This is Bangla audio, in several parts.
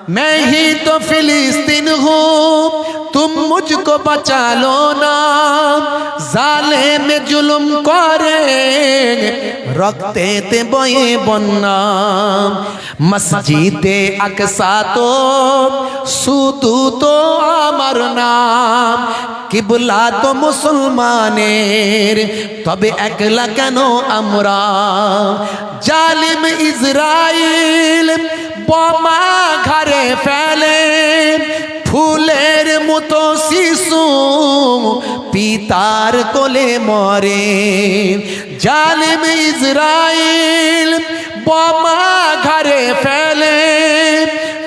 मैं ही तो फिलिस्तीन हूँ तुम मुझको बचा लो ना, जालिम में जुल्म करे रखते ते बये बन्ना। मस्जिदे আকসা तो শুধু তো আমার নাম, কিবলা তো মুসলমানের তবে একলা কেন আমরা। জালিম ইসরাইল বোমা ঘরে ফেলে, ফুলের মতো শিশু পিতার কোলে মরে। জালিম ইসরাইল বোমা ঘরে ফেলে,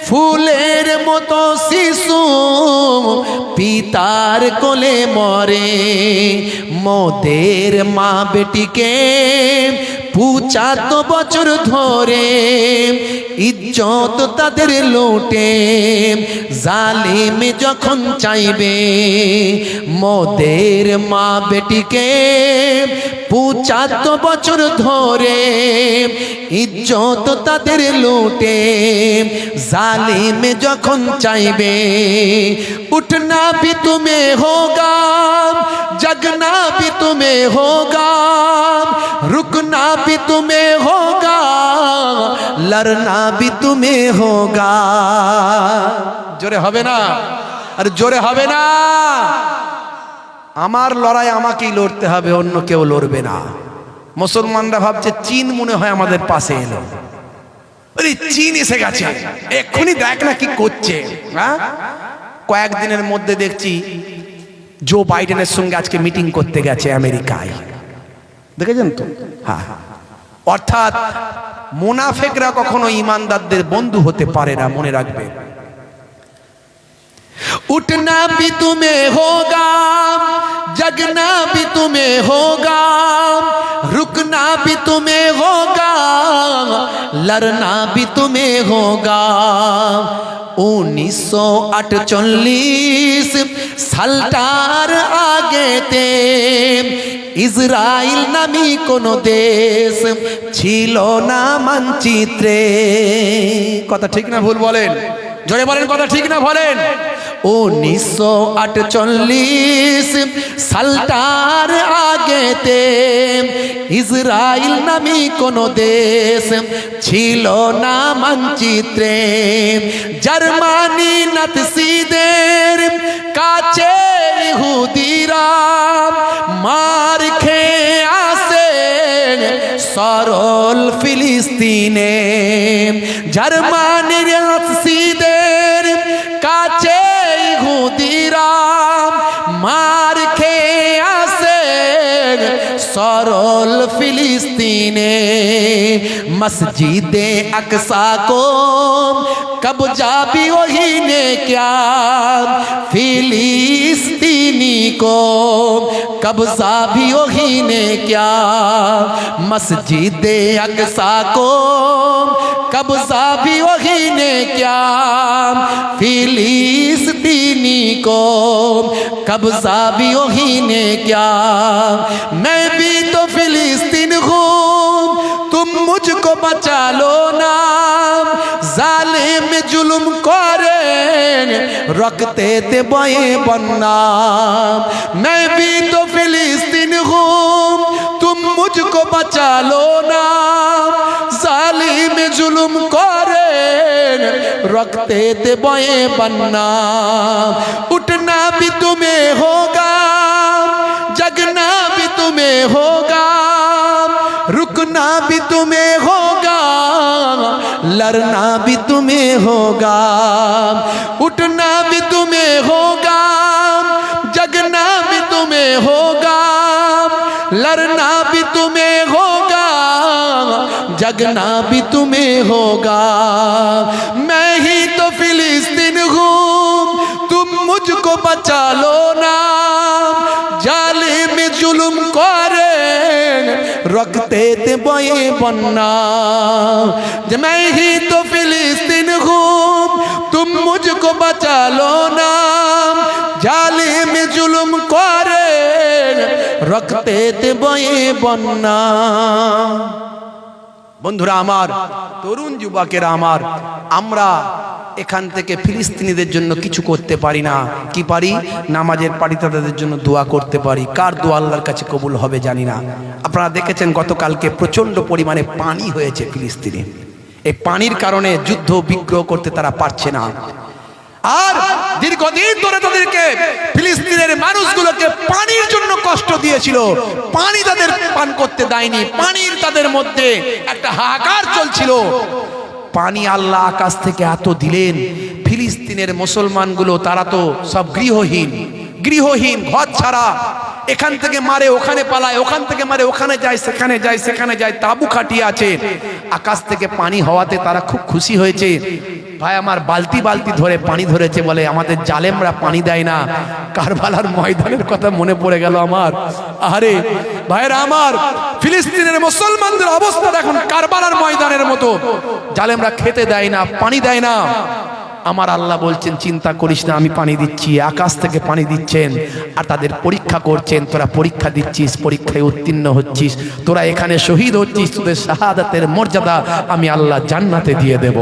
ফুলের মতো শিশু পিতার কোলে মরে। মোদের মা বেটিকে 75 বছর ধরে ইজ্জত তাদের লুটে, জালিম যখন চাইবে মোদের মা বেটিকে 75 বছর ধরে ইজ্জত তাদের লুটে, জালিম যখন চাইবে। উঠনা भी तुम्हें होगा, जगना भी तुम्हें होगा, रुकना भी तुम्हें होगा, लड़ना भी तुम्हें होगा। জোরে হবে না? আর জোরে হবে না? আমার লড়াই আমাকেই লড়তে হবে, অন্য কেউ লড়বে না। মুসলমানরা ভাবছে চীন মনে হয় আমাদের পাশে এলো। আরে চীন এসে গেছে, এক্ষুনি দেখ না কি করছে। হ্যাঁ, কয়েকদিনের মধ্যে দেখছি জো বাইডেনের সঙ্গে আজকে মিটিং করতে গেছে আমেরিকায়, দেখেছেন তো? হ্যাঁ, অর্থাৎ মুনাফিকরা কখনো ইমানদারদের বন্ধু হতে পারে না, মনে রাখবে। उठना भी तुम्हें होगा, जगना भी तुम्हें होगा, रुकना भी तुम्हें होगा, लड़ना भी तुम्हें होगा। 1948 সালটার আগেতে ইসরায়েল নামী কোনো দেশ ছিল না মানচিত্রে। কথা ঠিক না ভুল বলেন? জোরে বলেন, কথা ঠিক না বলেন? 1948 সালটার আগেতে ইসরায়েল নামী কোনো দেশ ছিল না মানচিত্রে। জার্মানি নাৎসিদের কাছে ইহুদিরা মার খেয়ে আসে সরল ফিলিস্তিনে। জার্মানির নাৎসিদের কাছে ইহুদিরা মার খেয়ে আসে সরল ফিলিস্তিনে। मस्जिदे अक्सा को कब्जा भी वही ने क्या, फिलिस्तीनी को कब्जा भी वही ने क्या। मस्जिदे अक्सा को कब्जा भी वही ने क्या, फिलिस्तीनी को कब्जा भी वही ने क्या। मैं भी तो फिलिस्तीन हूँ तुम मुझको बचा लो ना, जालिम में जुल्म करे रखते थे बये बन्ना। मैं भी तो फिलिस्तीन हूँ तुम मुझको बचा लो ना, जालिम में जुल्म करे रखते थे बये बन्ना। उठना भी तुम्हें होगा, जगना भी तुम्हें होगा, रुकना भी तुम्हें होगा, लड़ना भी तुम्हें होगा। उठना भी तुम्हें होगा, जगना भी तुम्हें होगा, लड़ना भी तुम्हें होगा, जगना भी तुम्हें होगा। मैं ही तो फिलिस्तीन हूँ तुम मुझको बचा लो ना, जालिम में जुल्म करे रखते थे बये बन्ना। मैं ही तो फिलिस्तीन हूँ तुम मुझको बचा लो ना, जालिम में जुल्म करे रखते थे बये बन्ना। বন্ধুরা আমার, তরুণ যুবকেরা আমার, আমরা এখান থেকে ফিলিস্তিনিদের জন্য কিছু করতে পারি না, কি পারি? নামাজের পারি, তাদের জন্য দোয়া করতে পারি। কার দোয়া আল্লাহর কাছে কবুল হবে জানি না। আপনারা দেখেছেন গতকালকে প্রচন্ড পরিমাণে পানি হয়েছে ফিলিস্তিনে। এই পানির কারণে যুদ্ধ বিগ্রহ করতে তারা পারছে না। আর দীর্ঘদিন ধরে তাদেরকে ফিলিস্তিনের মানুষগুলোকে পানির জন্য কষ্ট দিয়েছিল, পানি তাদের পান করতে দেয়নি, পানির তাদের মধ্যে একটা হাহাকার চলছিল। পানি আল্লাহ আকাশ থেকে এত দিলেন, ফিলিস্তিনের মুসলমানগুলো তারা তো সব গৃহহীন, ঘর ছাড়া, এখান থেকে মারে ওখানে পালায়, ওখান থেকে মারে ওখানে যায়, সেখানে যায়, তাবু খাটিয়ে আছে। আকাশ থেকে পানি হওয়াতে তারা খুব খুশি হয়েছে। ভাই আমার বালতি বালতি ধরে পানি ধরেছে, বলে আমাদের জালেমরা পানি দেয় না। কারবালার ময়দানের কথা মনে পড়ে গেল আমার। আরে ভাইরা আমার, ফিলিস্তিনের মুসলমানদের অবস্থা এখন কারবালার ময়দানের মতো। জালেমরা খেতে দেয় না, পানি দেয় না। আমার আল্লাহ বলছেন চিন্তা করিস না, আমি পানি দিচ্ছি, আকাশ থেকে পানি দিচ্ছেন। আর তাদের পরীক্ষা করছেন, তোরা পরীক্ষা দিচ্ছিস, পরীক্ষায় উত্তীর্ণ হচ্ছিস, তোরা এখানে শহীদ হচ্ছিস, তোদের শাহাদাতের মর্যাদা আমি আল্লাহ জান্নাতে দিয়ে দেব।